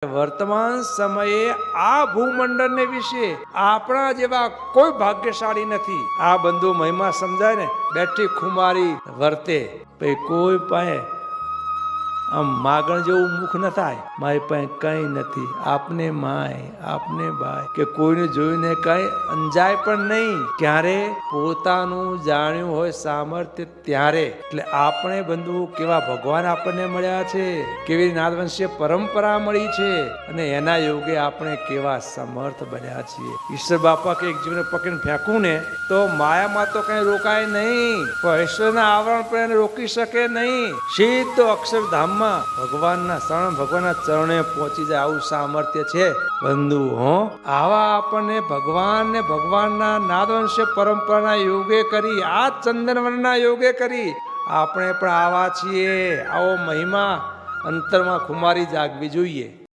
વર્તમાન સમયે આ ભૂમંડળને વિશે આપણા જેવા કોઈ ભાગ્યશાળી નથી। આ બંધુ મહિમા સમજાય ને, બેઠી ખુમારી વર્તે, કોઈ પાસે આમ માગણ જેવું મુખ ન થાય, મારી પાસે કઈ નથી, આપને માય આપને બાય, કે કોઈને જોઈને કઈ અંજાય પણ નહીં। ક્યારે પોતાનું જાણ્યું હોય સામર્થ્ય ત્યારે। એટલે આપણે બંધુ કેવા ભગવાન આપણને મળ્યા છે, કેવી નાદવંશીય પરંપરા મળી છે, અને એના યોગે આપણે કેવા સમર્થ બન્યા છીએ। ઈશ્વર બાપા કે એક જીવને પકડીને ફેંકું ને તો માયામાં તો કઈ રોકાય નહીં, પણ ઈશ્વરના આવરણ પણ એને રોકી શકે નહીં। સીધો અક્ષરધામ ભગવાનના શરણ, ભગવાનના ચરણે પહોંચી જાય, આવું સામર્થ્ય છે બંધુ। આવા આપણને ભગવાન ને ભગવાનના નાદવંશ પરંપરાના યોગે કરી, આ ચંદનવનના યોગે કરી આપણે પણ આવા છીએ। આવો મહિમા અંતરમાં ખુમારી જાગવી જોઈએ।